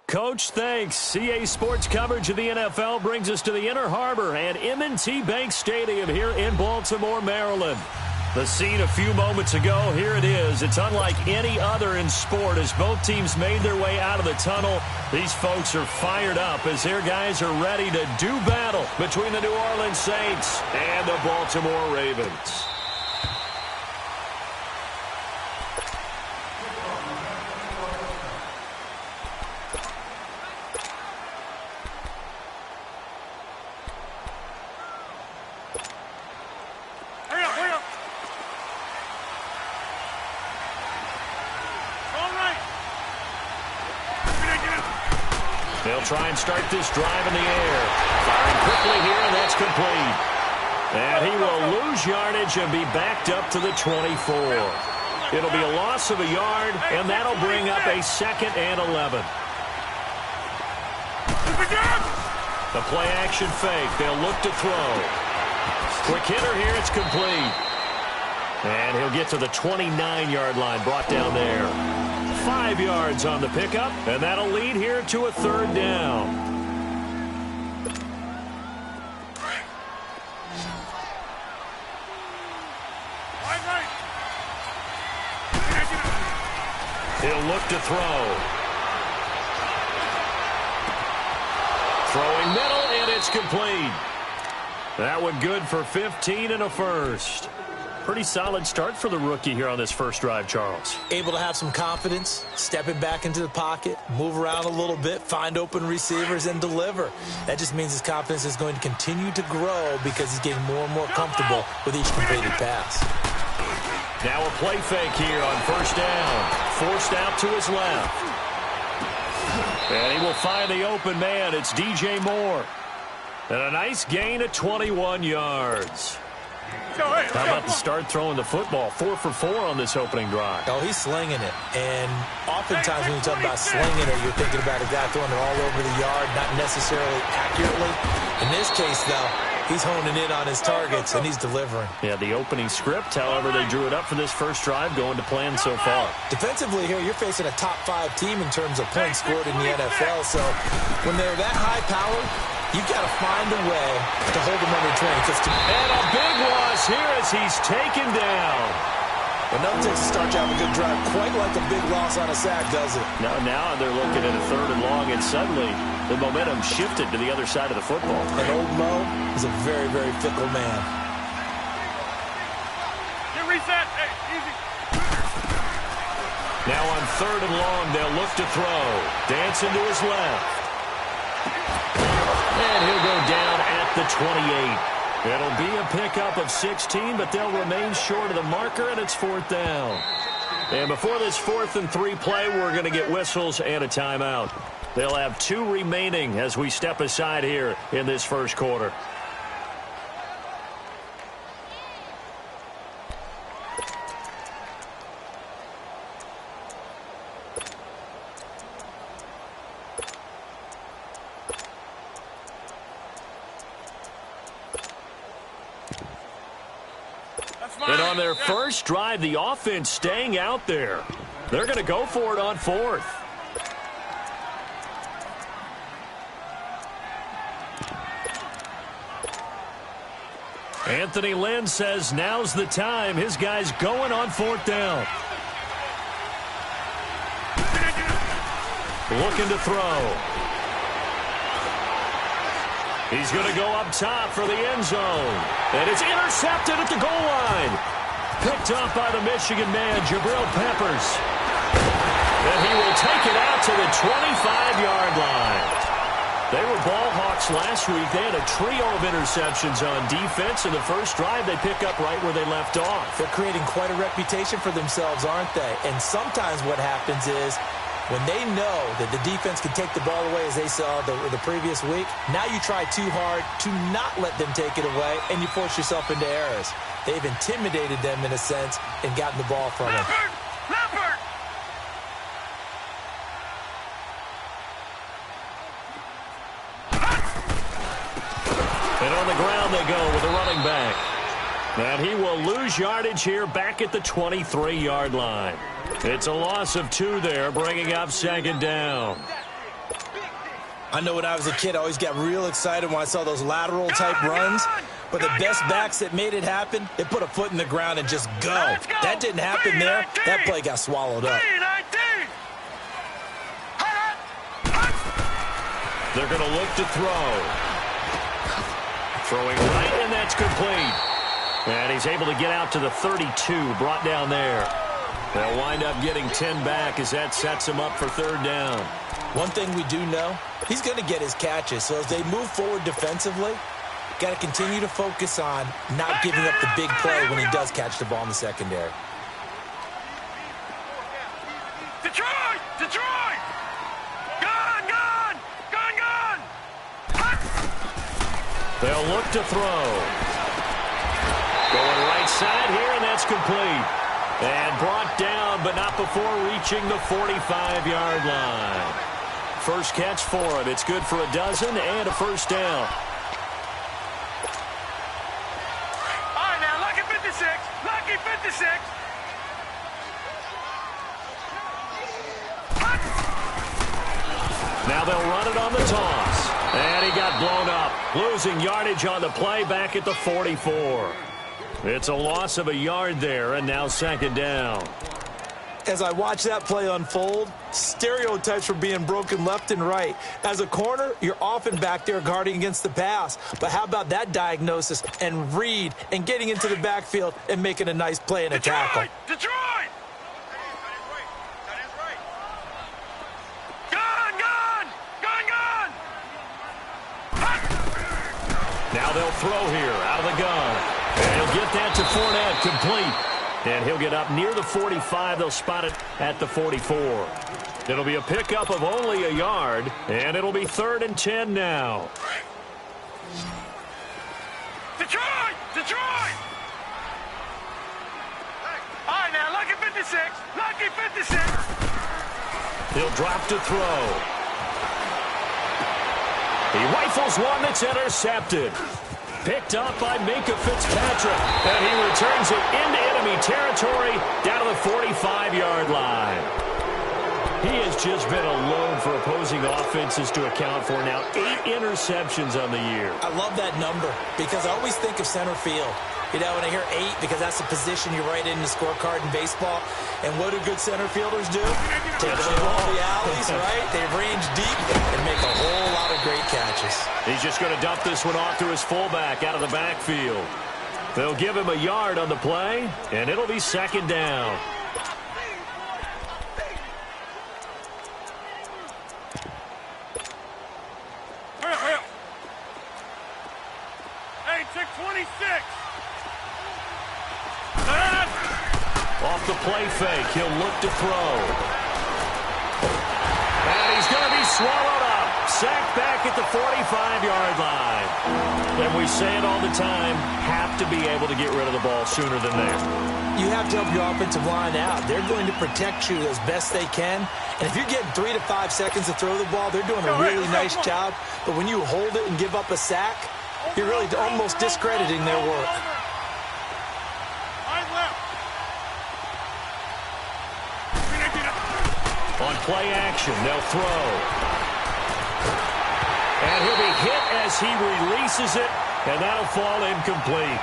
Coach, thanks. CA Sports coverage of the NFL brings us to the Inner Harbor and M&T Bank Stadium here in Baltimore, Maryland. The scene a few moments ago, here it is. It's unlike any other in sport as both teams made their way out of the tunnel. These folks are fired up as their guys are ready to do battle between the New Orleans Saints and the Baltimore Ravens. They'll try and start this drive in the air. Firing quickly here, and that's complete. And he will lose yardage and be backed up to the 24. It'll be a loss of a yard, and that'll bring up a 2nd and 11. The play-action fake. They'll look to throw. Quick hitter here. It's complete. And he'll get to the 29-yard line, brought down there. 5 yards on the pickup, and that'll lead here to a 3rd down. He'll look to throw. Throwing middle, and it's complete. That one good for 15 and a first. Pretty solid start for the rookie here on this first drive, Charles. Able to have some confidence, stepping back into the pocket, move around a little bit, find open receivers, and deliver. That just means his confidence is going to continue to grow because he's getting more and more comfortable with each completed pass. Now a play fake here on 1st down. Forced out to his left. And he will find the open man. It's DJ Moore. And a nice gain of 21 yards. How about the start throwing the football? 4 for 4 on this opening drive. Oh, he's slinging it. And oftentimes when you talk about slinging it, you're thinking about a guy throwing it all over the yard, not necessarily accurately. In this case, though, he's honing in on his targets, and he's delivering. Yeah, the opening script, however, they drew it up for this first drive, going to plan so far. Defensively here, you're facing a top 5 team in terms of points scored in the NFL. So when they're that high-powered, you've got to find a way to hold them under 20. And a big loss here as he's taken down. It doesn't take to start you out a good drive quite like a big loss on a sack, does it? Now they're looking at a 3rd and long, and suddenly the momentum shifted to the other side of the football. And old Mo is a very, very fickle man. Get reset. Hey, easy. Now on 3rd and long, they'll look to throw. Dancing to his left. And he'll go down at the 28. It'll be a pickup of 16, but they'll remain short of the marker, and it's 4th down. And before this 4th and 3 play, we're going to get whistles and a timeout. They'll have 2 remaining as we step aside here in this first quarter. And on their first drive, the offense staying out there. They're going to go for it on 4th. Anthony Lynn says now's the time. His guy's going on 4th down. Looking to throw. He's going to go up top for the end zone. And it's intercepted at the goal line. Picked off by the Michigan man, Jabril Peppers. And he will take it out to the 25-yard line. They were ball hawks last week. They had a trio of interceptions on defense. In the first drive, they pick up right where they left off. They're creating quite a reputation for themselves, aren't they? And sometimes what happens is when they know that the defense can take the ball away, as they saw the previous week, now you try too hard to not let them take it away, and you force yourself into errors. They've intimidated them in a sense and gotten the ball from them. And on the ground they go with the running back. And he will lose yardage here back at the 23-yard line. It's a loss of 2 there, bringing up 2nd down. I know when I was a kid, I always got real excited when I saw those lateral-type runs. But the best backs that made it happen, they put a foot in the ground and just go. That didn't happen there. That play got swallowed up. They're going to look to throw. Throwing right, and that's complete. And he's able to get out to the 32, brought down there. They'll wind up getting 10 back as that sets him up for third down. One thing we do know, he's going to get his catches. So as they move forward defensively, got to continue to focus on not giving up the big play when he does catch the ball in the secondary. Detroit! Detroit! Gone! Gone! Gone! Gone! They'll look to throw. Going right side here, and that's complete. And brought down, but not before reaching the 45-yard line. First catch for him. It's good for a dozen and a first down. All right, now, lucky 56. Lucky 56. Now they'll run it on the toss. And he got blown up. Losing yardage on the play back at the 44. It's a loss of a yard there, and now second down. As I watch that play unfold, stereotypes were being broken left and right. As a corner, you're often back there guarding against the pass. But how about that diagnosis and read and getting into the backfield and making a nice play and a tackle? Detroit! Gone! Gone! Gone! Gone! Now they'll throw here out of the gun. And he'll get that to Fournette, complete. And he'll get up near the 45. They'll spot it at the 44. It'll be a pickup of only a yard, and it'll be 3rd and 10 now. Detroit! Detroit! All right, now, lucky 56. Lucky 56. He'll drop to throw. He rifles one that's intercepted. Picked up by Minka Fitzpatrick. And he returns it into enemy territory down to the 45-yard line. He has just been a load for opposing offenses to account for now. 8 interceptions on the year. I love that number because I always think of center field. You know, when I hear 8, because that's the position you write in the scorecard in baseball. And what do good center fielders do? Take all the alleys, right? They range deep and make a whole lot of great catches. He's just going to dump this one off to his fullback out of the backfield. They'll give him a yard on the play, and it'll be second down. Hurry up, hurry up. Hey, check 26. Off the play fake, he'll look to throw. And he's going to be swallowed up. Sacked back at the 45-yard line. And we say it all the time, have to be able to get rid of the ball sooner than there. You have to help your offensive line out. They're going to protect you as best they can. And if you're getting 3 to 5 seconds to throw the ball, they're doing a really nice job. But when you hold it and give up a sack, you're really almost discrediting their work. On play action, they'll throw. And he'll be hit as he releases it, and that'll fall incomplete.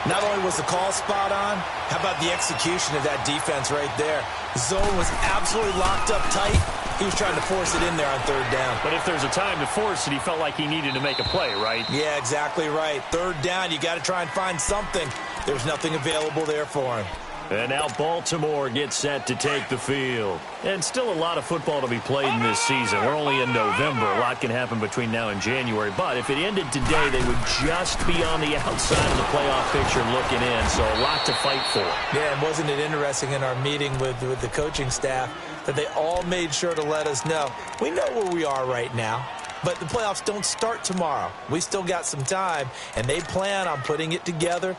Not only was the call spot on, how about the execution of that defense right there? The zone was absolutely locked up tight. He was trying to force it in there on 3rd down. But if there's a time to force it, he felt like he needed to make a play, right? Yeah, exactly right. 3rd down, you got to try and find something. There's nothing available there for him. And now Baltimore gets set to take the field. And still a lot of football to be played in this season. We're only in November. A lot can happen between now and January. But if it ended today, they would just be on the outside of the playoff picture looking in. So a lot to fight for. Yeah, and wasn't it interesting in our meeting with the coaching staff that they all made sure to let us know, we know where we are right now. But the playoffs don't start tomorrow. We still got some time, and they plan on putting it together,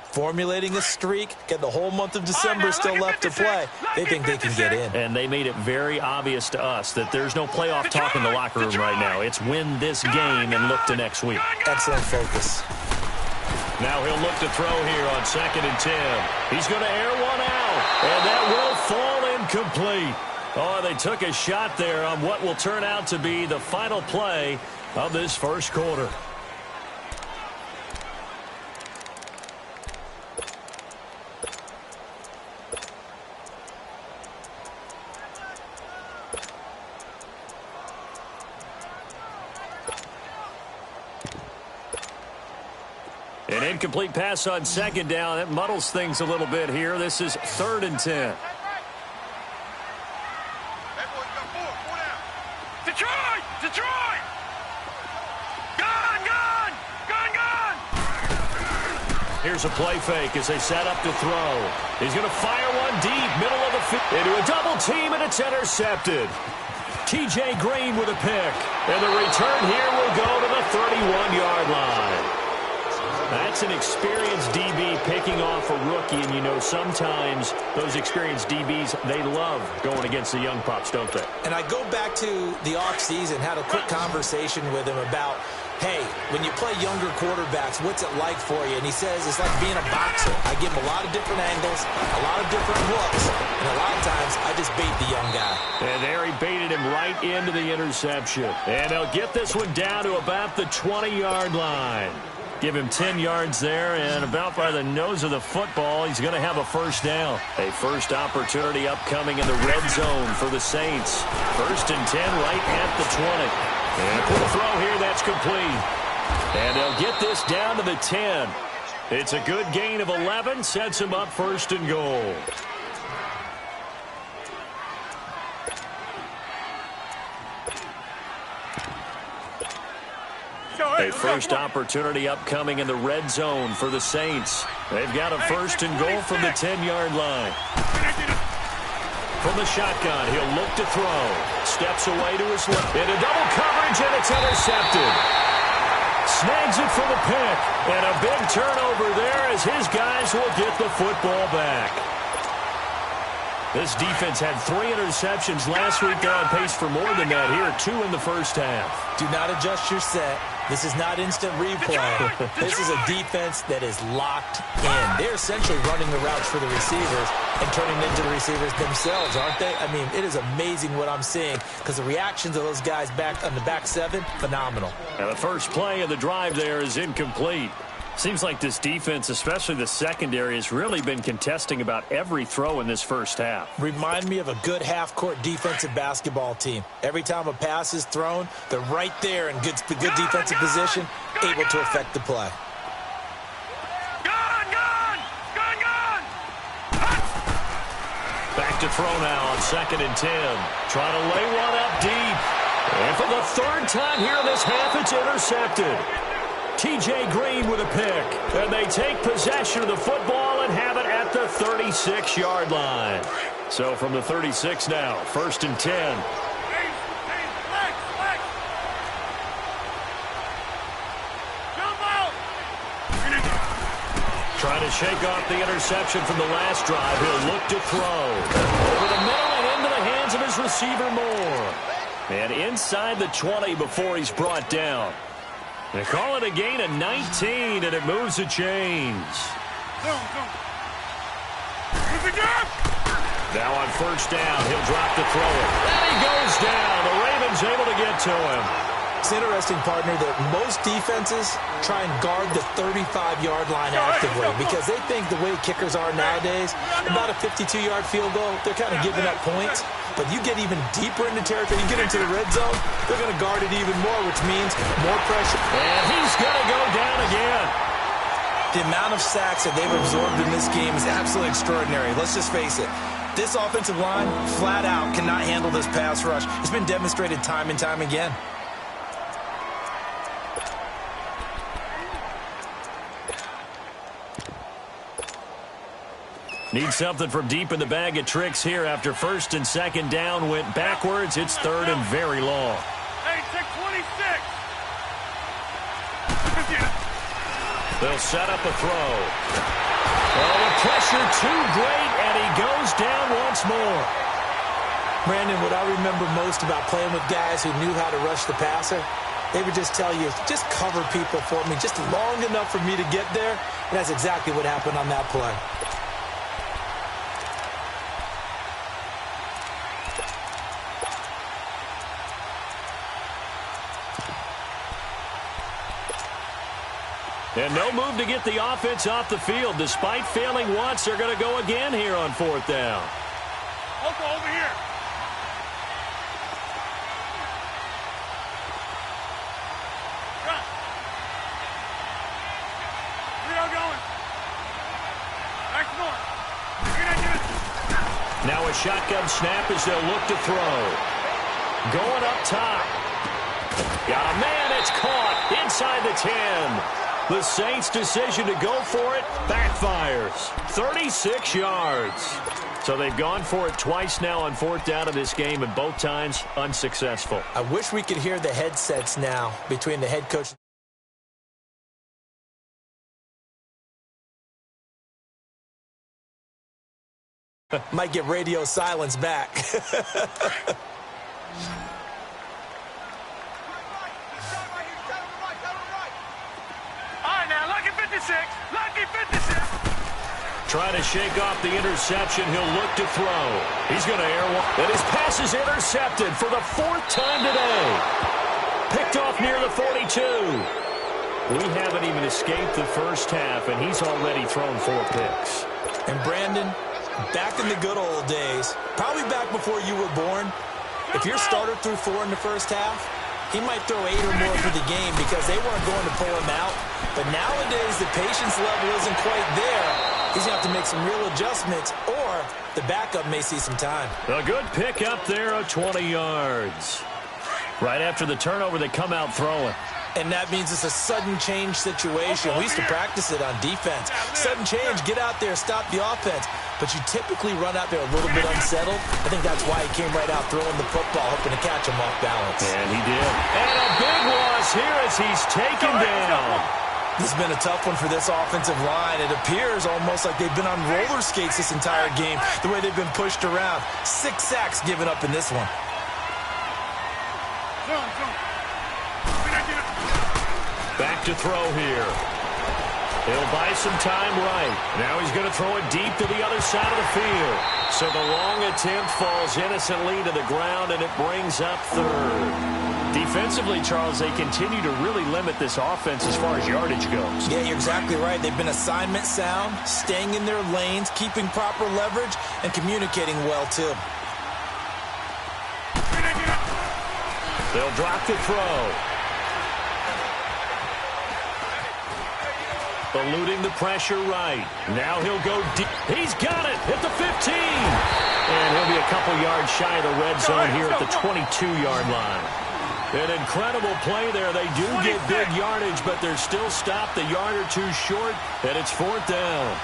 formulating a streak, get the whole month of December still left to play. They think they can get in. And they made it very obvious to us that there's no playoff talk in the locker room right now. It's win this game and look to next week. Excellent focus. Now he'll look to throw here on 2nd and 10. He's going to air one out, and that will fall incomplete. Oh, they took a shot there on what will turn out to be the final play of this first quarter. An incomplete pass on second down. That muddles things a little bit here. This is 3rd and 10. Detroit! Detroit! Gone! Gone! Gone! Gone! Here's a play fake as they set up to throw. He's going to fire one deep, middle of the field. Into a double team, and it's intercepted. T.J. Green with a pick. And the return here will go to the 31-yard line. That's an experienced DB picking off a rookie, and you know sometimes those experienced DBs, they love going against the young pups, don't they? And I go back to the offseason, had a quick conversation with him about, hey, when you play younger quarterbacks, what's it like for you? And he says it's like being a boxer. I give him a lot of different angles, a lot of different looks, and a lot of times I just bait the young guy. And there he baited him right into the interception. And they'll get this one down to about the 20-yard line. Give him 10 yards there, and about by the nose of the football, he's going to have a first down. A first opportunity upcoming in the red zone for the Saints. 1st and 10 right at the 20. And for the throw here, that's complete. And they'll get this down to the 10. It's a good gain of 11, sets him up 1st and goal. A first opportunity upcoming in the red zone for the Saints. They've got a 1st and goal from the 10-yard line. From the shotgun, he'll look to throw. Steps away to his left. Into double coverage, and it's intercepted. Snags it for the pick. And a big turnover there as his guys will get the football back. This defense had 3 interceptions last week. They're on pace for more than that here. 2 in the first half. Do not adjust your set. This is not instant replay. This is a defense that is locked in. They're essentially running the routes for the receivers and turning them into the receivers themselves, aren't they? I mean, it is amazing what I'm seeing because the reactions of those guys back on the back 7, phenomenal. And the first play of the drive there is incomplete. Seems like this defense, especially the secondary, has really been contesting about every throw in this first half. Remind me of a good half-court defensive basketball team. Every time a pass is thrown, they're right there in good defensive position, able to affect the play. Back to throw now on 2nd and 10. Trying to lay one up deep. And for the 3rd time here in this half, it's intercepted. T.J. Green with a pick. And they take possession of the football and have it at the 36-yard line. So from the 36 now, 1st and 10. Trying to shake off the interception from the last drive. He'll look to throw. Over the middle and into the hands of his receiver Moore. And inside the 20 before he's brought down. They call it a gain of 19, and it moves the chains. Now on 1st down, he'll drop to throw it. And he goes down. The Ravens able to get to him. It's interesting, partner, that most defenses try and guard the 35-yard line actively because they think the way kickers are nowadays, about a 52-yard field goal, they're kind of giving up points. But you get even deeper into territory, you get into the red zone, they're going to guard it even more, which means more pressure. And he's going to go down again. The amount of sacks that they've absorbed in this game is absolutely extraordinary. Let's just face it. This offensive line, flat out, cannot handle this pass rush. It's been demonstrated time and time again. Need something from deep in the bag of tricks here after 1st and 2nd down went backwards. It's 3rd and very long. Hey, 626. They'll set up a throw. Oh, the pressure too great, and he goes down once more. Brandon, what I remember most about playing with guys who knew how to rush the passer, they would just tell you, just cover people for me, just long enough for me to get there. And that's exactly what happened on that play. And no move to get the offense off the field. Despite failing once, they're going to go again here on 4th down. Over here. Run. We are going. Next one. Now a shotgun snap as they'll look to throw. Going up top. Got a man, it's caught inside the 10. The Saints' decision to go for it backfires. 36 yards. So they've gone for it twice now on 4th down of this game, and both times unsuccessful. I wish we could hear the headsets now between the head coach. Might get radio silence back. Lucky 56. Lucky 56. Trying to shake off the interception. He'll look to throw. He's going to air one. And his pass is intercepted for the 4th time today. Picked off near the 42. We haven't even escaped the first half, and he's already thrown 4 picks. And Brandon, back in the good old days, probably back before you were born, if your starter threw 4 in the first half, he might throw 8 or more for the game because they weren't going to pull him out. But nowadays, the patience level isn't quite there. He's going to have to make some real adjustments, or the backup may see some time. A good pick up there of 20 yards. Right after the turnover, they come out throwing. And that means it's a sudden change situation. We used to practice it on defense. Sudden change, get out there, stop the offense. But you typically run out there a little bit unsettled. I think that's why he came right out throwing the football, hoping to catch him off balance. And he did. And a big loss here as he's taken down. This has been a tough one for this offensive line. It appears almost like they've been on roller skates this entire game, the way they've been pushed around. 6 sacks given up in this one. Back to throw here. He'll buy some time right. Now he's going to throw it deep to the other side of the field. So the long attempt falls innocently to the ground, and it brings up 3rd. Defensively, Charles, they continue to really limit this offense as far as yardage goes. Yeah, you're exactly right. They've been assignment sound, staying in their lanes, keeping proper leverage, and communicating well, too. They'll drop the throw. Eluding the pressure right. Now he'll go deep. He's got it at the 15. And he'll be a couple yards shy of the red zone here at the 22-yard line. An incredible play there. They do get big yardage, but they're still stopped a yard or two short, and it's 4th down.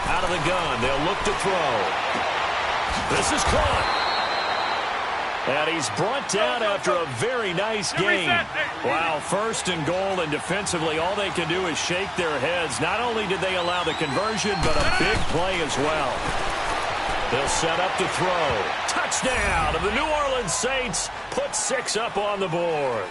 Out of the gun, they'll look to throw. This is caught. And he's brought down after a very nice game. Wow, 1st and goal, and defensively, all they can do is shake their heads. Not only did they allow the conversion, but a big play as well. They'll set up to throw. Touchdown! And the New Orleans Saints put 6 up on the board.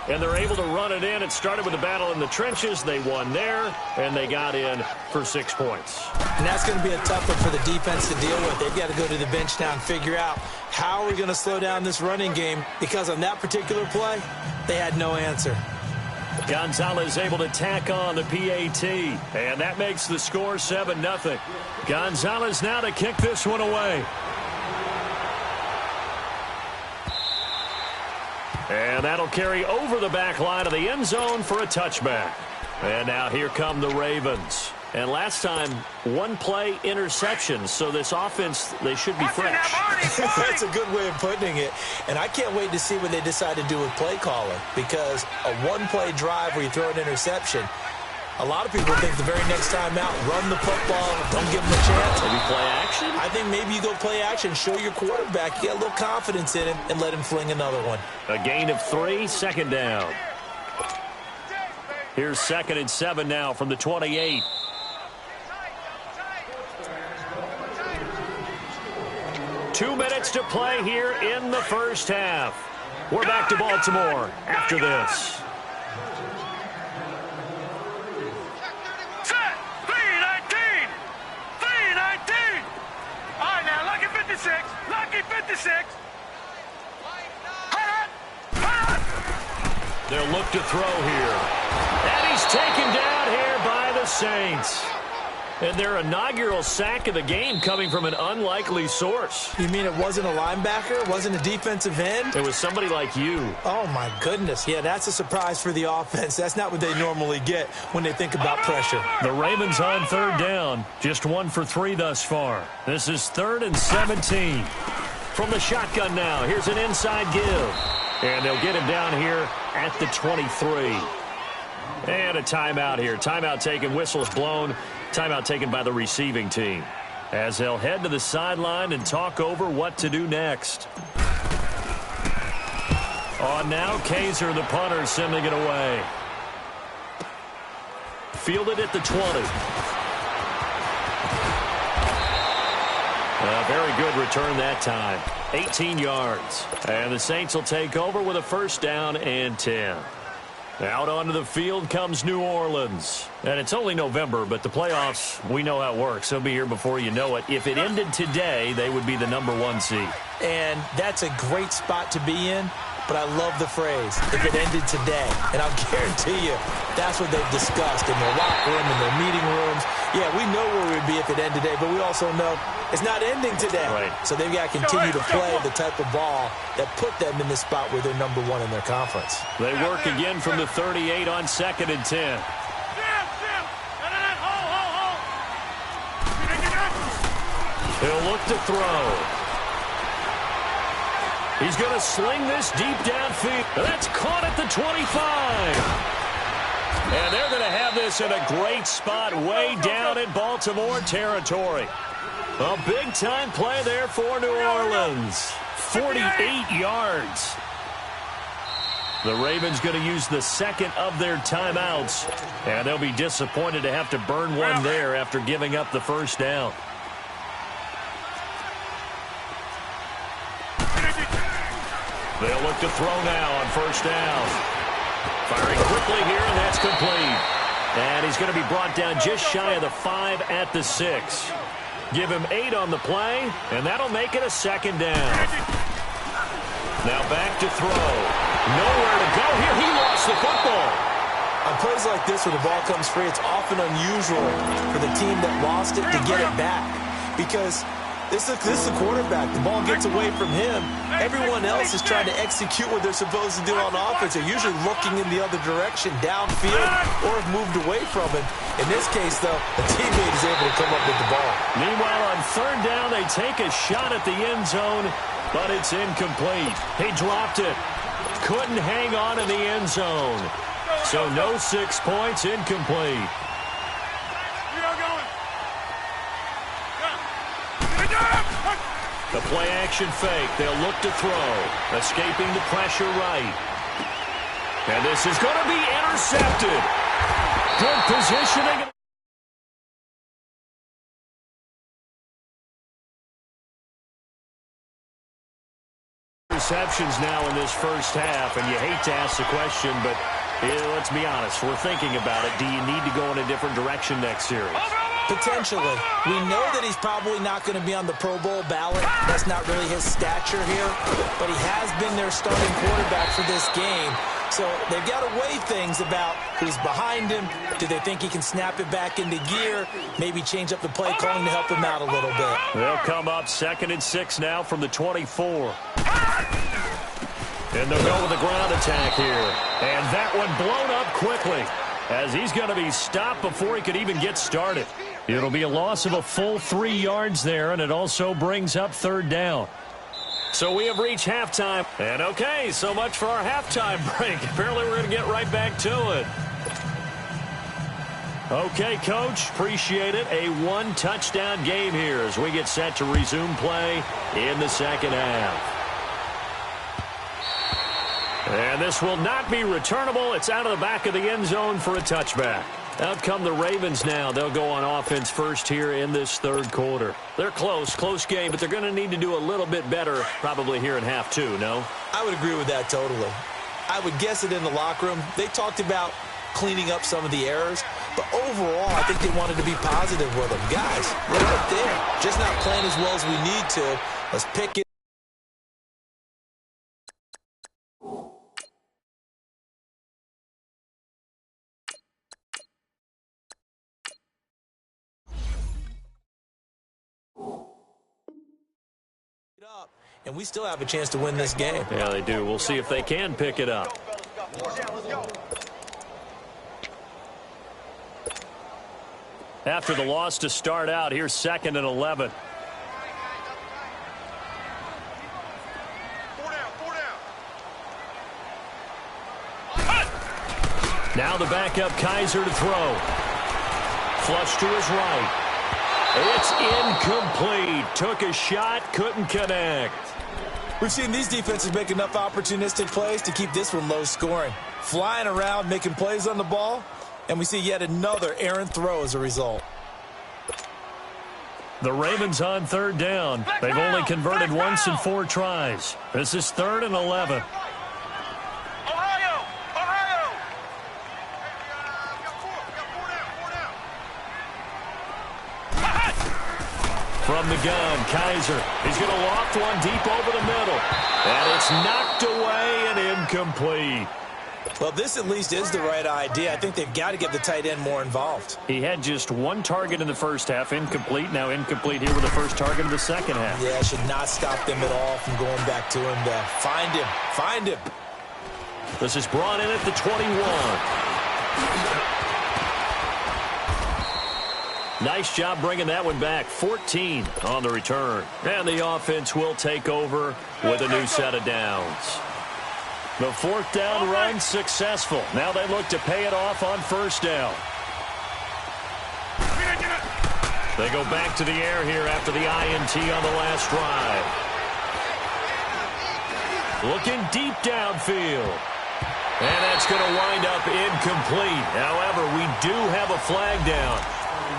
And they're able to run it in. It started with a battle in the trenches. They won there, and they got in for 6 points. And that's going to be a tough one for the defense to deal with. They've got to go to the bench now and figure out how are we going to slow down this running game, because on that particular play, they had no answer. Gonzalez able to tack on the PAT, and that makes the score 7-0. Gonzalez now to kick this one away. And that'll carry over the back line of the end zone for a touchback. And now here come the Ravens. And last time, 1 play interception. So this offense, they should be fresh. That's a good way of putting it. And I can't wait to see what they decide to do with play calling, because a 1-play drive where you throw an interception, a lot of people think the very next time out, run the football, don't give them a chance. Maybe play action? I think maybe you go play action, show your quarterback, get a little confidence in him, and let him fling another one. A gain of 3, 2nd down. Here's 2nd and 7 now from the 28. Two minutes to play here in the first half. We're back to Baltimore after this. Set. 3-19. 3-19. All right, now, lucky 56. Lucky 56. They'll look to throw here. And he's taken down here by the Saints. And their inaugural sack of the game coming from an unlikely source. You mean it wasn't a linebacker? It wasn't a defensive end? It was somebody like you. Oh, my goodness. Yeah, that's a surprise for the offense. That's not what they normally get when they think about pressure. The Ravens on third down. Just 1 for 3 thus far. This is 3rd and 17. From the shotgun now, here's an inside give. And they'll get him down here at the 23. And a timeout here. Timeout taken, whistles blown. Timeout taken by the receiving team as they'll head to the sideline and talk over what to do next. On now, Kaiser, the punter, sending it away. Fielded at the 20. A very good return that time. 18 yards. And the Saints will take over with a 1st down and 10. Out onto the field comes New Orleans. And it's only November, but the playoffs, we know how it works. They'll be here before you know it. If it ended today, they would be the #1 seed. And that's a great spot to be in, but I love the phrase, if it ended today. And I'll guarantee you, that's what they've discussed in their locker room, in their meeting rooms. Yeah, we know where we'd be if it ended today, but we also know it's not ending today. Right. So they've got to continue to play the type of ball that put them in the spot where they're #1 in their conference. They work again from the 38 on 2nd and 10. He'll look to throw. He's going to sling this deep downfield. That's caught at the 25. And they're going to have this in a great spot way down in Baltimore territory. A big-time play there for New Orleans. 48 yards. The Ravens going to use the 2nd of their timeouts. And they'll be disappointed to have to burn one there after giving up the 1st down. They'll look to throw now on 1st down. Firing quickly here, and that's complete. And he's going to be brought down just shy of the 5 at the 6. Give him 8 on the play, and that'll make it a 2nd down. Now back to throw. Nowhere to go here. He lost the football. On plays like this where the ball comes free, it's often unusual for the team that lost it to get it back. Because this is the quarterback. The ball gets away from him. Everyone else is trying to execute what they're supposed to do on offense. They're usually looking in the other direction, downfield, or have moved away from it. In this case, though, a teammate is able to come up with the ball. Meanwhile, on 3rd down, they take a shot at the end zone, but it's incomplete. He dropped it. Couldn't hang on in the end zone. So no 6 points, incomplete. The play-action fake. They'll look to throw. Escaping the pressure right. And this is going to be intercepted. Good positioning. Interceptions now in this 1st half, and you hate to ask the question, but let's be honest. We're thinking about it. Do you need to go in a different direction next series? Potentially. We know that he's probably not going to be on the Pro Bowl ballot. That's not really his stature here. But he has been their starting quarterback for this game. So they've got to weigh things about who's behind him. Do they think he can snap it back into gear? Maybe change up the play calling to help him out a little bit. They'll come up 2nd and 6 now from the 24. And they'll go with a ground attack here. And that one blown up quickly as he's going to be stopped before he could even get started. It'll be a loss of a full 3 yards there, and it also brings up 3rd down. So we have reached halftime. And okay, so much for our halftime break. Apparently we're going to get right back to it. Okay, Coach, appreciate it. A 1-touchdown game here as we get set to resume play in the 2nd half. And this will not be returnable. It's out of the back of the end zone for a touchback. Out come the Ravens now. They'll go on offense first here in this 3rd quarter. They're close game, but they're going to need to do a little bit better probably here in half 2, no? I would agree with that totally. I would guess it in the locker room. They talked about cleaning up some of the errors, but overall, I think they wanted to be positive with them. Guys, we're right there. Just not playing as well as we need to. Let's pick it. and we still have a chance to win this game. Yeah, they do. We'll see if they can pick it up. After the loss to start out, here's 2nd and 11. Now the backup Kaiser to throw. Flush to his right. It's incomplete. Took a shot, couldn't connect. We've seen these defenses make enough opportunistic plays to keep this one low scoring. Flying around, making plays on the ball, and we see yet another errant throw as a result. The Ravens on 3rd down. They've only converted once in 4 tries. This is 3rd and 11. From the gun, Kaiser. He's going to loft one deep over the middle. And it's knocked away and incomplete. Well, this at least is the right idea. I think they've got to get the tight end more involved. He had just 1 target in the first half, incomplete. Now incomplete here with the first target of the second half. Yeah, should not stop them at all from going back to him to find him. Find him. This is brought in at the 21. Nice job bringing that one back. 14 on the return. And the offense will take over with a new set of downs. The 4th down run successful. Now they look to pay it off on 1st down. They go back to the air here after the INT on the last drive. Looking deep downfield. And that's going to wind up incomplete. However, we do have a flag down.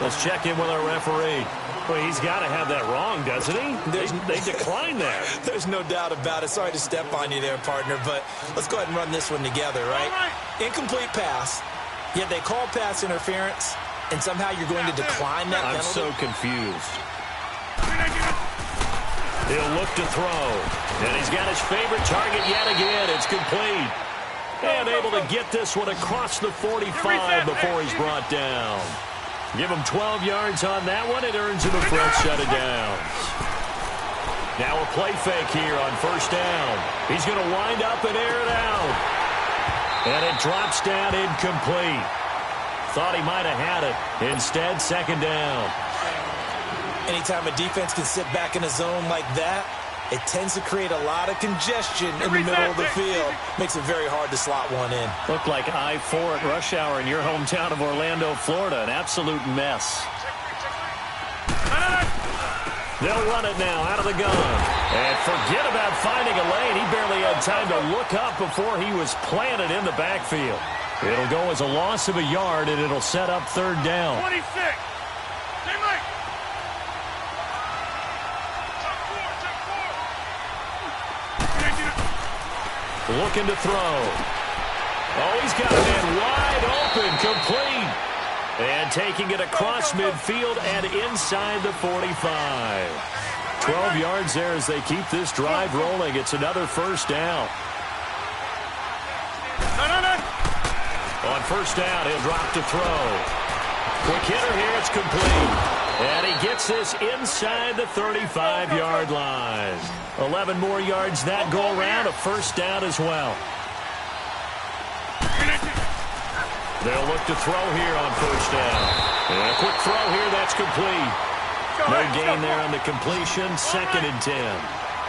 Let's check in with our referee. Well, he's got to have that wrong, doesn't he? They declined that. There's no doubt about it. Sorry to step on you there, partner, but let's go ahead and run this one together, right? Incomplete pass, yet they call pass interference, and somehow you're going to decline that penalty? I'm so confused. He'll look to throw, and he's got his favorite target yet again. It's complete. And able to get this one across the 45 before he's brought down. Give him 12 yards on that one. It earns him a fresh set of downs. Now a play fake here on 1st down. He's going to wind up and air it out. And it drops down incomplete. Thought he might have had it. Instead, 2nd down. Anytime a defense can sit back in a zone like that, it tends to create a lot of congestion in the middle of the field. Makes it very hard to slot one in. Looked like I-4 at rush hour in your hometown of Orlando, Florida. An absolute mess. They'll run it now out of the gun. And forget about finding a lane. He barely had time to look up before he was planted in the backfield. It'll go as a loss of a yard, and it'll set up 3rd down. 26. Looking to throw. Oh, he's got a man wide open, complete. And taking it across midfield and inside the 45. 12 yards there as they keep this drive rolling. It's another 1st down. On 1st down, he'll drop to throw. Quick hitter here, it's complete. And he gets this inside the 35-yard line. 11 more yards that go around, a 1st down as well. They'll look to throw here on 1st down. And a quick throw here, that's complete. No gain there on the completion, 2nd and 10.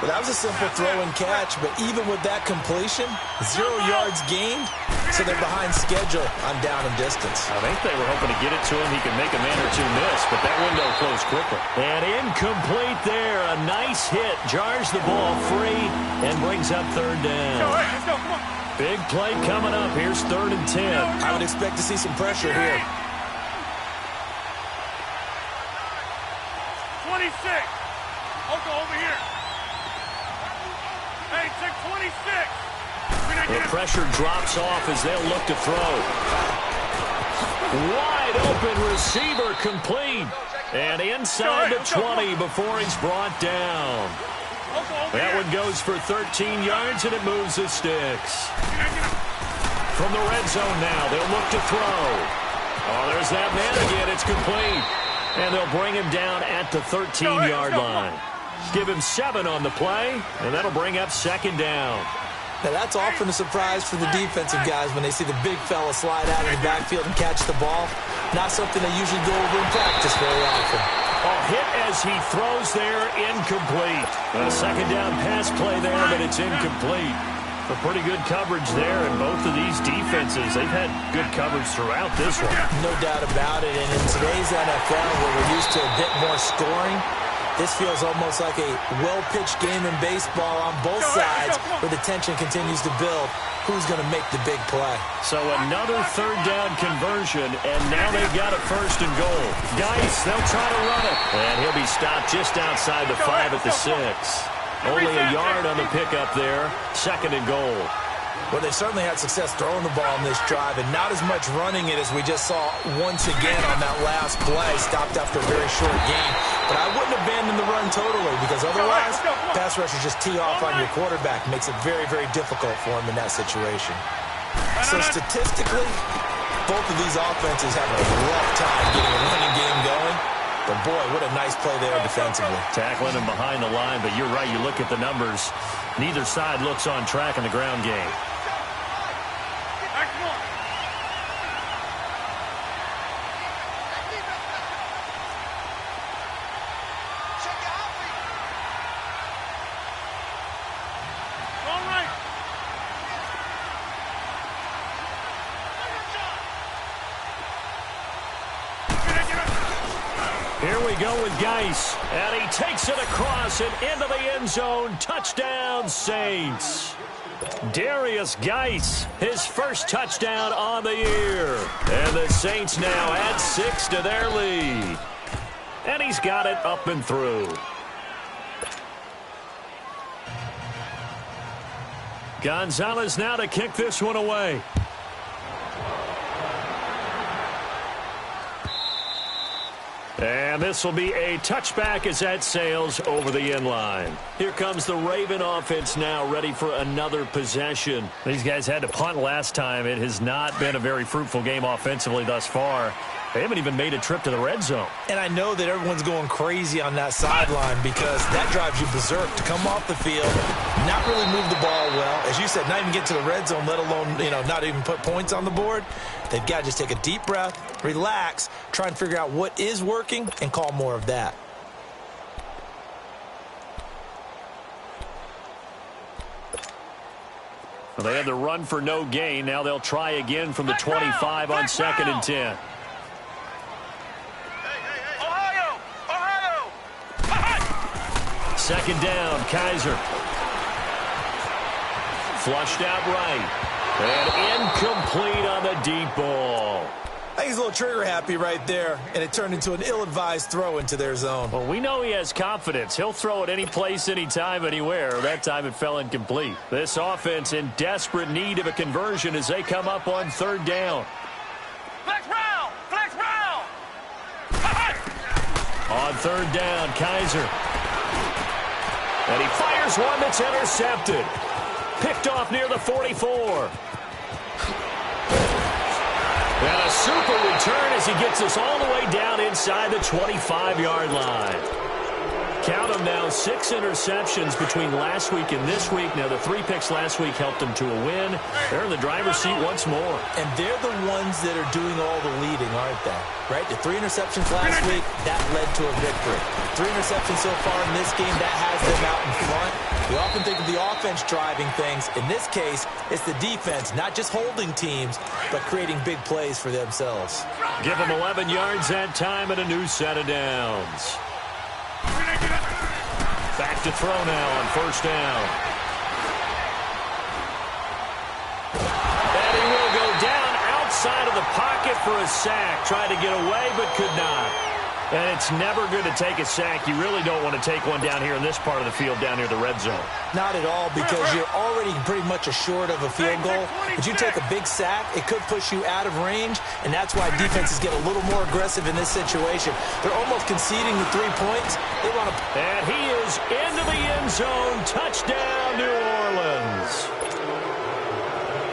Well, that was a simple throw and catch, but even with that completion, 0 yards gained, so they're behind schedule on down and distance. I think they were hoping to get it to him. He could make a man or two miss, but that window closed quickly. And incomplete there. A nice hit. Jars the ball free and brings up 3rd down. Let's go, come on. Big play coming up. Here's 3rd and 10. I would expect to see some pressure here. 26. Oko over here. Hey, check 26. The pressure drops off as they'll look to throw. Wide open receiver complete. And inside the 20 before he's brought down. That one goes for 13 yards, and it moves the sticks. From the red zone now, they'll look to throw. Oh, there's that man again. It's complete. And they'll bring him down at the 13-yard line. Give him 7 on the play, and that'll bring up 2nd down. Now, that's often a surprise for the defensive guys when they see the big fella slide out in the backfield and catch the ball. Not something they usually go over in practice very often. A hit as he throws there, incomplete. A 2nd down pass play there, but it's incomplete. A pretty good coverage there, and both of these defenses, they've had good coverage throughout this one. No doubt about it, and in today's NFL, where we're used to a bit more scoring, this feels almost like a well-pitched game in baseball on both sides where the tension continues to build. Who's going to make the big play? So another 3rd down conversion, and now they've got a 1st and goal. Geis, they'll try to run it. And he'll be stopped just outside the 5 at the 6. Only a yard on the pickup there. 2nd and goal. Well, they certainly had success throwing the ball in this drive, and not as much running it as we just saw once again on that last play, stopped after a very short game. But I wouldn't abandon the run totally, because otherwise, pass rushers just tee off on your quarterback. Makes it very, very difficult for him in that situation. So statistically, both of these offenses have a rough time getting a running game going. But, boy, what a nice play there defensively. Tackling him behind the line, but you're right. You look at the numbers. Neither side looks on track in the ground game. Here we go with Geis, and he takes it across and into the end zone. Touchdown, Saints. Darius Geis, his first touchdown on the year. And the Saints now add 6 to their lead. And he's got it up and through. Gonzalez now to kick this one away. And this will be a touchback as that sails over the end line. Here comes the Raven offense now, ready for another possession. These guys had to punt last time. It has not been a very fruitful game offensively thus far. They haven't even made a trip to the red zone. And I know that everyone's going crazy on that sideline because that drives you berserk to come off the field, not really move the ball well. As you said, not even get to the red zone, let alone, not even put points on the board. They've got to just take a deep breath, relax, try and figure out what is working, and call more of that. Well, they had the run for no gain. Now they'll try again from the 25 on 2nd and 10. Second down, Kaiser. Flushed out right. And incomplete on the deep ball. I think he's a little trigger happy right there, and it turned into an ill-advised throw into their zone. Well, we know he has confidence. He'll throw it any place, anytime, anywhere. That time it fell incomplete. This offense in desperate need of a conversion as they come up on 3rd down. Flex round! Flex round! On 3rd down, Kaiser. And he fires one that's intercepted. Picked off near the 44. And a super return as he gets us all the way down inside the 25-yard line. Count them now, 6 interceptions between last week and this week. Now, the 3 picks last week helped them to a win. They're in the driver's seat once more. And they're the ones that are doing all the leading, aren't they? Right? The 3 interceptions last week, that led to a victory. 3 interceptions so far in this game, that has them out in front. We often think of the offense driving things. In this case, it's the defense, not just holding teams, but creating big plays for themselves. Give them 11 yards that time and a new set of downs. Back to throw now on 1st down. And he will go down outside of the pocket for a sack. Tried to get away, but could not. And it's never good to take a sack. You really don't want to take one down here in this part of the field, down near the red zone. Not at all, because you're already pretty much assured of a field goal. But you take a big sack, it could push you out of range, and that's why defenses get a little more aggressive in this situation. They're almost conceding the 3 points. They want to... And he is into the end zone. Touchdown, New Orleans.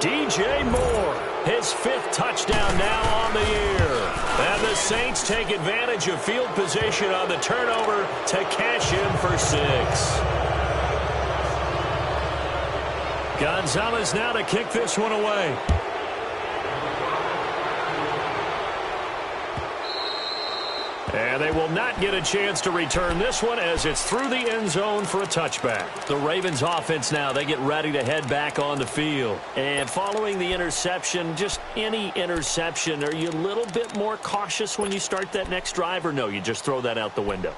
DJ Moore. His 5th touchdown now on the year. And the Saints take advantage of field position on the turnover to cash in for 6. Gonzalez now to kick this one away. And they will not get a chance to return this one as it's through the end zone for a touchback. The Ravens offense now, they get ready to head back on the field. And following the interception, just any interception, are you a little bit more cautious when you start that next drive, or no, you just throw that out the window?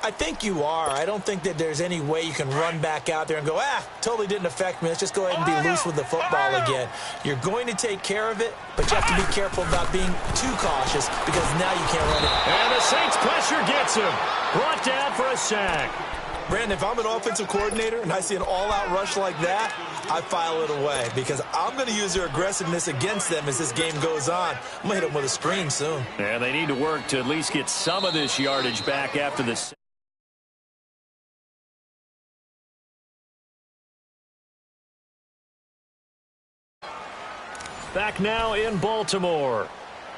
I think you are. I don't think that there's any way you can run back out there and go, totally didn't affect me. Let's just go ahead and be loose with the football again. You're going to take care of it, but you have to be careful about being too cautious because now you can't run it. And the Saints pressure gets him. Brought down for a sack. Brandon, if I'm an offensive coordinator and I see an all-out rush like that, I file it away because I'm going to use their aggressiveness against them as this game goes on. I'm going to hit them with a screen soon. And they need to work to at least get some of this yardage back after this. Back now in Baltimore.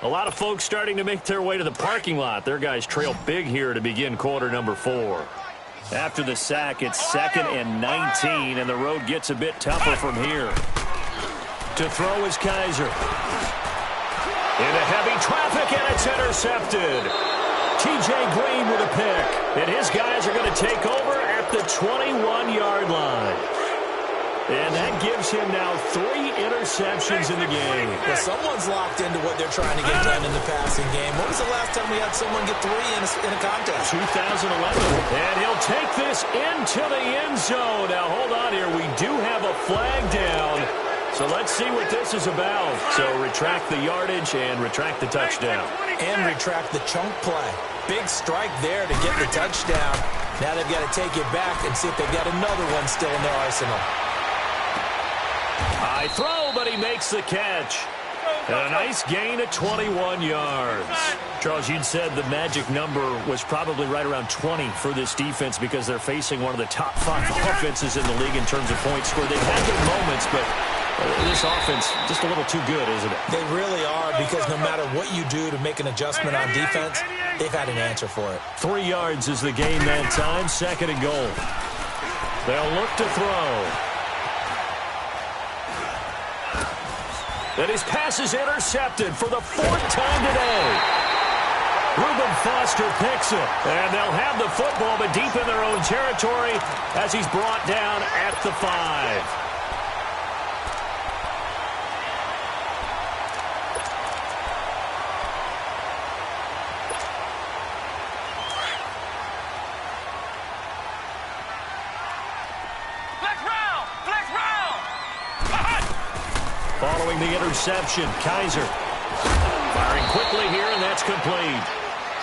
A lot of folks starting to make their way to the parking lot. Their guys trail big here to begin quarter number 4. After the sack, it's 2nd and 19, and the road gets a bit tougher from here. To throw is Kaiser. Into heavy traffic, and it's intercepted. T.J. Green with a pick. And his guys are going to take over at the 21-yard line. And that gives him now 3 interceptions in the game. Well, someone's locked into what they're trying to get done in the passing game. When was the last time we had someone get 3 in a contest? 2011. And he'll take this into the end zone. Now, hold on here. We do have a flag down. So let's see what this is about. So retract the yardage and retract the touchdown. And retract the chunk play. Big strike there to get the touchdown. Now they've got to take it back and see if they've got another one still in their arsenal. High throw, but he makes the catch. And a nice gain of 21 yards. Charles, you'd said the magic number was probably right around 20 for this defense because they're facing one of the top 5 offenses in the league in terms of points scored. They've had their moments, but this offense just a little too good, isn't it? They really are because no matter what you do to make an adjustment on defense, they've had an answer for it. 3 yards is the gain that time, 2nd and goal. They'll look to throw. And his pass is intercepted for the 4th time today. Reuben Foster picks it. And they'll have the football, but deep in their own territory as he's brought down at the 5. Following the interception, Kaiser firing quickly here, and that's complete.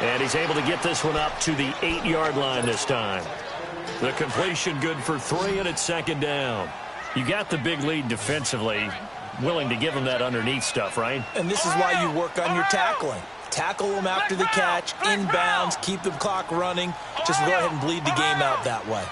And he's able to get this one up to the 8-yard line this time. The completion good for 3, and it's 2nd down. You got the big lead defensively, willing to give them that underneath stuff, right? And this is why you work on your tackling. Tackle them after the catch, inbounds, keep the clock running. Just go ahead and bleed the game out that way.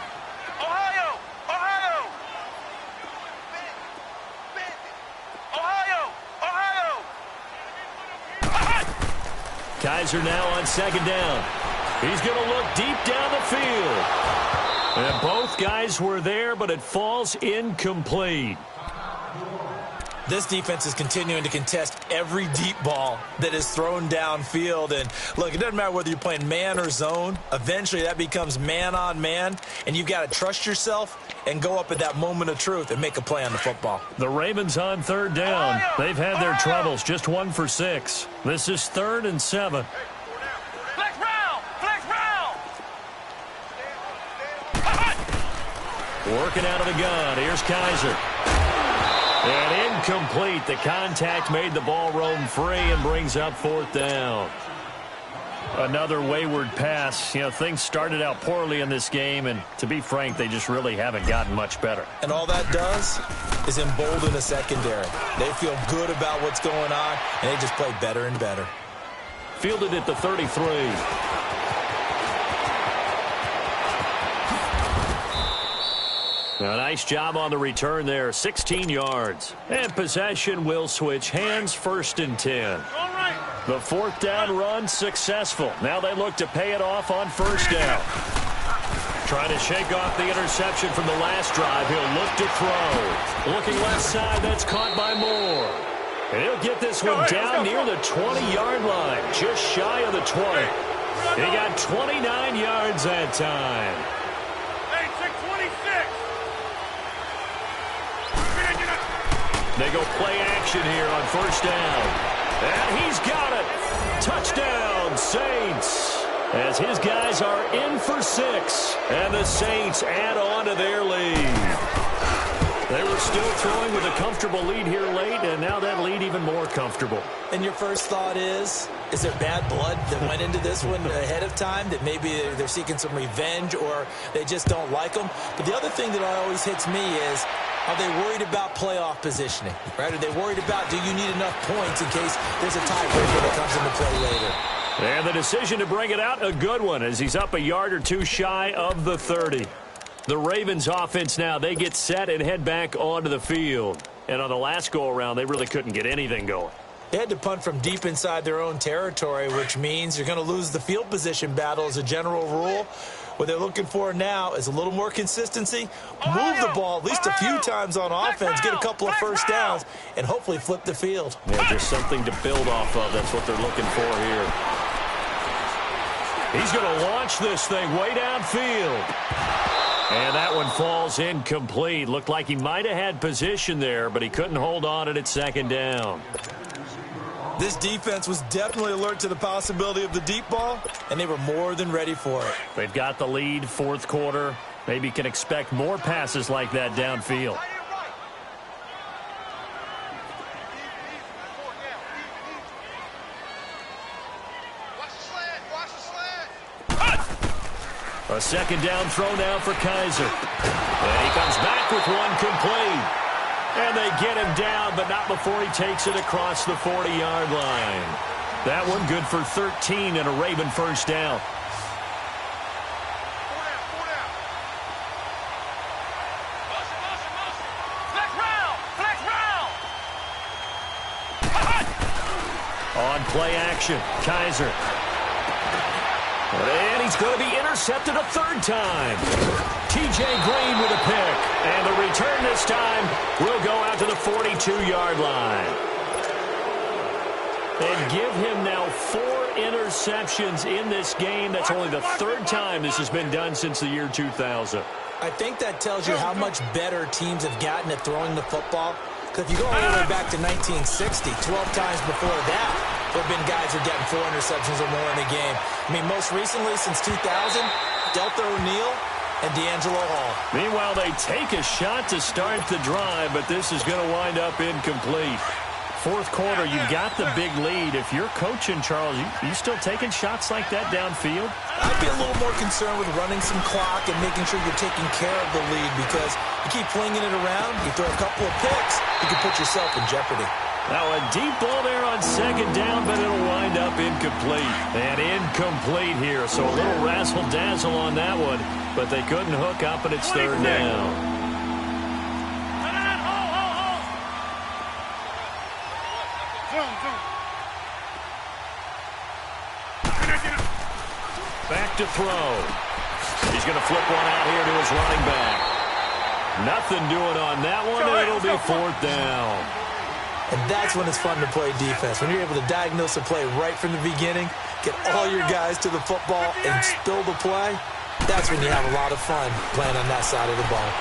Kaiser now on 2nd down. He's going to look deep down the field. And both guys were there, but it falls incomplete. This defense is continuing to contest every deep ball that is thrown downfield. And, look, it doesn't matter whether you're playing man or zone. Eventually, that becomes man-on-man, and you've got to trust yourself and go up at that moment of truth and make a play on the football. The Ravens on 3rd down. They've had their troubles, just 1 for 6. This is 3rd and 7. Flex round! Flex round! Working out of the gun. Here's Kaiser. And incomplete. The contact made the ball roam free and brings up 4th down. Another wayward pass. You know, things started out poorly in this game, and to be frank, they just really haven't gotten much better. And all that does is embolden a secondary. They feel good about what's going on, and they just play better and better. Fielded at the 33. A nice job on the return there, 16 yards. And possession will switch hands, 1st and 10. The 4th down run successful. Now they look to pay it off on 1st down. Trying to shake off the interception from the last drive. He'll look to throw. Looking left side, that's caught by Moore. And he'll get this one down near the 20-yard line, just shy of the 20. He got 29 yards that time. They go play action here on 1st down. And he's got it. Touchdown, Saints. As his guys are in for 6. And the Saints add on to their lead. They were still throwing with a comfortable lead here late, and now that lead even more comfortable. And your first thought is there bad blood that went into this one ahead of time, that maybe they're seeking some revenge or they just don't like them? But the other thing that always hits me is, are they worried about playoff positioning? Right? Are they worried about, do you need enough points in case there's a tiebreaker that comes into play later? And the decision to bring it out, a good one, as he's up a yard or two shy of the 30. The Ravens offense now, they get set and head back onto the field. And on the last go-around, they really couldn't get anything going. They had to punt from deep inside their own territory, which means you're going to lose the field position battle as a general rule. What they're looking for now is a little more consistency, move the ball at least a few times on offense, get a couple of 1st downs, and hopefully flip the field. Yeah, just something to build off of. That's what they're looking for here. He's going to launch this thing way downfield. And that one falls incomplete. Looked like he might have had position there, but he couldn't hold on it at 2nd down. This defense was definitely alert to the possibility of the deep ball, and they were more than ready for it. They've got the lead, 4th quarter. Maybe can expect more passes like that downfield. A 2nd down throw now for Kaiser. And he comes back with one complete. And they get him down, but not before he takes it across the 40-yard line. That one good for 13 and a Raven 1st down. On play action, Kaiser. And he's going to be intercepted a 3rd time. T.J. Green with a pick. And the return this time will go out to the 42-yard line. And give him now 4 interceptions in this game. That's only the 3rd time this has been done since the year 2000. I think that tells you how much better teams have gotten at throwing the football. Because if you go all the way back to 1960, 12 times before that, there have been guys who are getting 4 interceptions or more in a game. I mean, most recently, since 2000, Delta O'Neal and D'Angelo Hall. Meanwhile, they take a shot to start the drive, but this is going to wind up incomplete. 4th quarter, you got the big lead. If you're coaching, Charles, you still taking shots like that downfield? I'd be a little more concerned with running some clock and making sure you're taking care of the lead, because you keep flinging it around, you throw a couple of picks, you can put yourself in jeopardy. Now a deep ball there on 2nd down, but it'll wind up incomplete. And incomplete here, so a little razzle-dazzle on that one, but they couldn't hook up, and it's 3rd down. Back to throw. He's going to flip one out here to his running back. Nothing doing on that one, and it'll be 4th down. And that's when it's fun to play defense. When you're able to diagnose a play right from the beginning, get all your guys to the football, and spill the play, that's when you have a lot of fun playing on that side of the ball.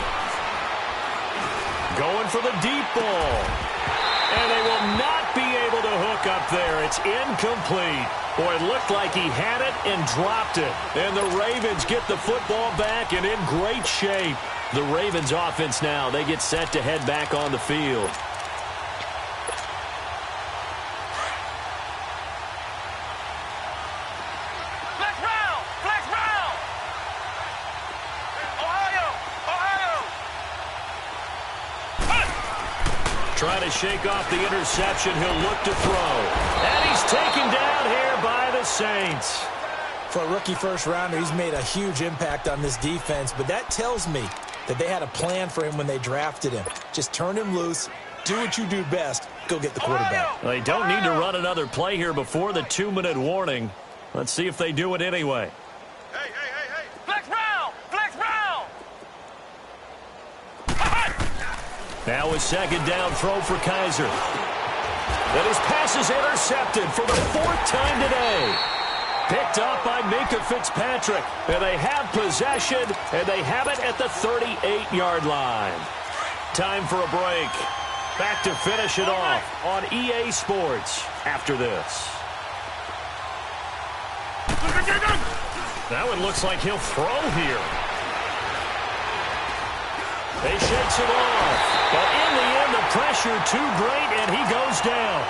Going for the deep ball. And they will not be able to hook up there. It's incomplete. Boy, it looked like he had it and dropped it. And the Ravens get the football back and in great shape. The Ravens offense now, they get set to head back on the field. Trying to shake off the interception. He'll look to throw. And he's taken down here by the Saints. For a rookie first rounder, he's made a huge impact on this defense, but that tells me that they had a plan for him when they drafted him. Just turn him loose, do what you do best, go get the quarterback. They don't need to run another play here before the 2-minute warning. Let's see if they do it anyway. Hey. Flex round! Flex round! Now a second down throw for Kaiser. And his pass is intercepted for the 4th time today. Picked up by Minkah Fitzpatrick. And they have possession, and they have it at the 38-yard line. Time for a break. Back to finish it off on EA Sports after this. Now it looks like he'll throw here. He shakes it off. But in the end, the pressure too great, and he goes down.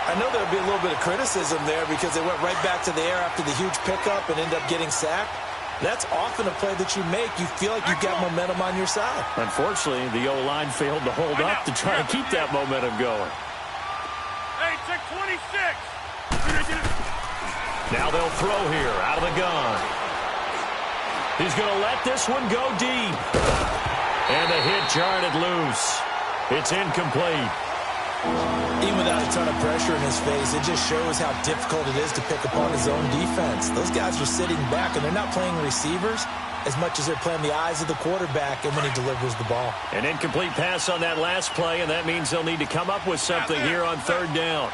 I know there'll be a little bit of criticism there because they went right back to the air after the huge pickup and ended up getting sacked. That's often a play that you make. You feel like you've got momentum on your side. Unfortunately, the O-line failed to hold up to try to keep that momentum going. Hey, check 26. Now they'll throw here out of the gun. He's going to let this one go deep. And the hit jarred it loose. It's incomplete. Even without a ton of pressure in his face, it just shows how difficult it is to pick apart his own defense. Those guys are sitting back, and they're not playing receivers as much as they're playing the eyes of the quarterback and when he delivers the ball. An incomplete pass on that last play, and that means they'll need to come up with something here on 3rd down.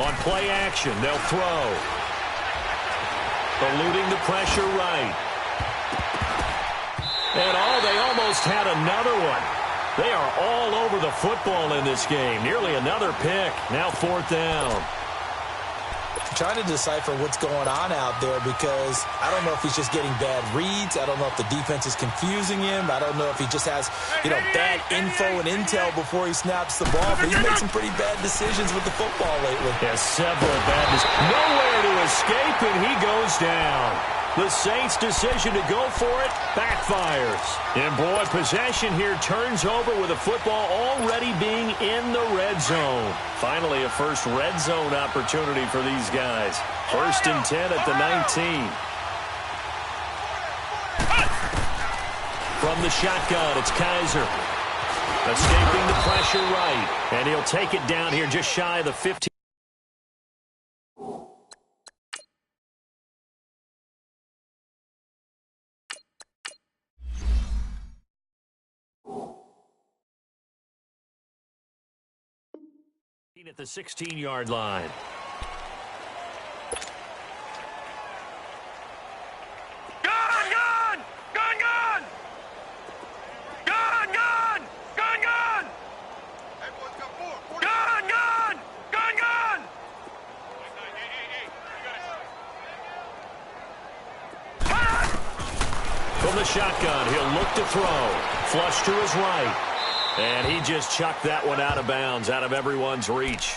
On play action, they'll throw. Eluding the pressure right. And they almost had another one. They are all over the football in this game. Nearly another pick. Now 4th down. I'm trying to decipher what's going on out there because I don't know if he's just getting bad reads. I don't know if the defense is confusing him. I don't know if he just has, bad info and intel before he snaps the ball. But he's made some pretty bad decisions with the football lately. Yeah, several bad decisions. Nowhere to escape, and he goes down. The Saints' decision to go for it backfires. And, boy, possession here turns over with the football already being in the red zone. Finally, a first red zone opportunity for these guys. 1st and 10 at the 19. From the shotgun, it's Kaiser. Escaping the pressure right. And he'll take it down here just shy of the 15. At the 16-yard line. Gun! From the shotgun, he'll look to throw. Flush to his right. And he just chucked that one out of bounds, out of everyone's reach.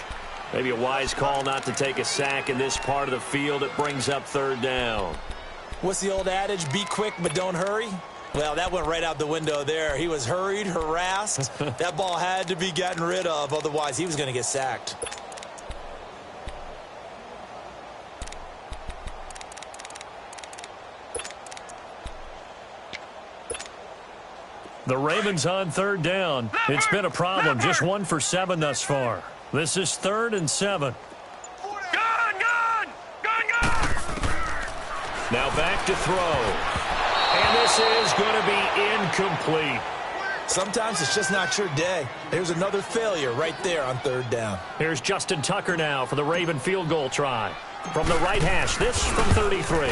Maybe a wise call not to take a sack in this part of the field. It brings up 3rd down. What's the old adage? Be quick, but don't hurry. Well, that went right out the window there. He was hurried, harassed. That ball had to be gotten rid of. Otherwise, he was going to get sacked. The Ravens on 3rd down. It's been a problem. Just 1 for 7 thus far. This is 3rd and 7. Gun! Now back to throw. And this is going to be incomplete. Sometimes it's just not your day. There's another failure right there on 3rd down. Here's Justin Tucker now for the Raven field goal try. From the right hash, this from 33.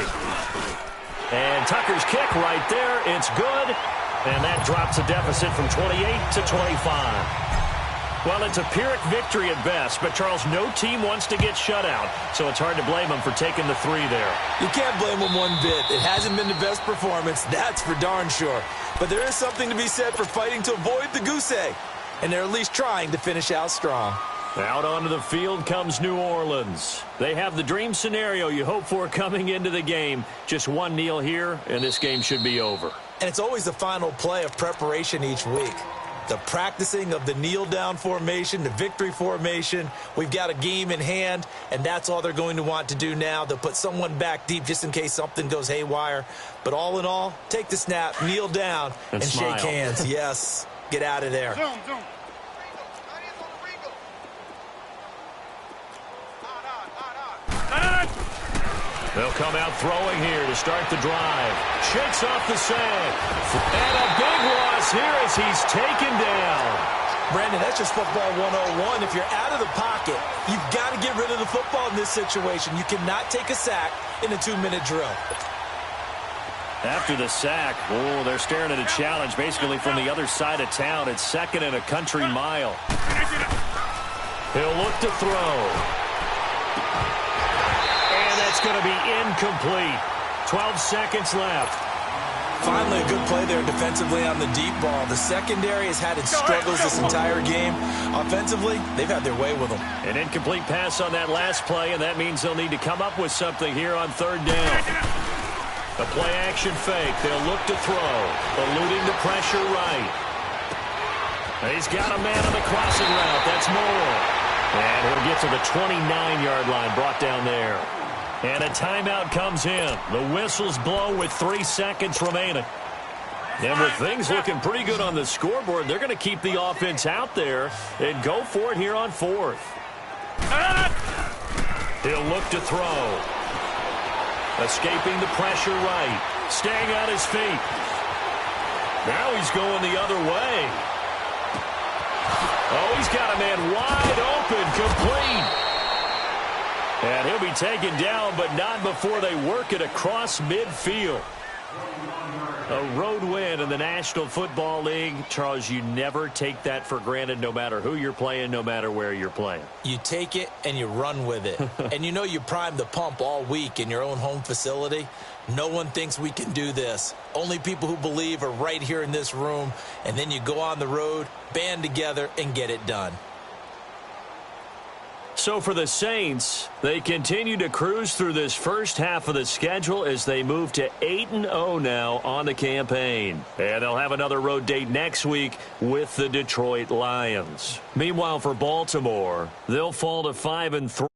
And Tucker's kick right there. It's good. And that drops a deficit from 28 to 25. Well, it's a Pyrrhic victory at best, but, Charles, no team wants to get shut out, so it's hard to blame them for taking the 3 there. You can't blame them one bit. It hasn't been the best performance, that's for darn sure. But there is something to be said for fighting to avoid the goose egg, and they're at least trying to finish out strong. Out onto the field comes New Orleans. They have the dream scenario you hope for coming into the game. Just one kneel here, and this game should be over. And it's always the final play of preparation each week. The practicing of the kneel-down formation, the victory formation. We've got a game in hand, and that's all they're going to want to do now. They'll put someone back deep just in case something goes haywire. But all in all, take the snap, kneel down, and shake hands. Yes, get out of there. Zoom, zoom. They'll come out throwing here to start the drive. Shakes off the sag. And a big loss here as he's taken down. Brandon, that's just football 101. If you're out of the pocket, you've got to get rid of the football in this situation. You cannot take a sack in a 2-minute drill. After the sack, they're staring at a challenge basically from the other side of town. It's second and a country mile. He'll look to throw. And that's going to be incomplete. 12 seconds left. Finally, a good play there defensively on the deep ball. The secondary has had its struggles this entire game. Offensively, they've had their way with them. An incomplete pass on that last play, and that means they'll need to come up with something here on third down. A play-action fake. They'll look to throw. Eluding the pressure right. He's got a man on the crossing route. That's Moore. And he'll get to the 29-yard line, brought down there. And a timeout comes in. The whistles blow with 3 seconds remaining. And with things looking pretty good on the scoreboard, they're going to keep the offense out there and go for it here on fourth. He'll look to throw. Escaping the pressure right. Staying on his feet. Now he's going the other way. Oh, he's got a man wide open, complete. And he'll be taken down, but not before they work it across midfield. A road win in the National Football League. Charles, you never take that for granted no matter who you're playing, no matter where you're playing. You take it and you run with it. And you know you primed the pump all week in your own home facility. No one thinks we can do this. Only people who believe are right here in this room. And then you go on the road, band together, and get it done. So for the Saints, they continue to cruise through this first half of the schedule as they move to 8-0 now on the campaign. And they'll have another road date next week with the Detroit Lions. Meanwhile, for Baltimore, they'll fall to 5-3.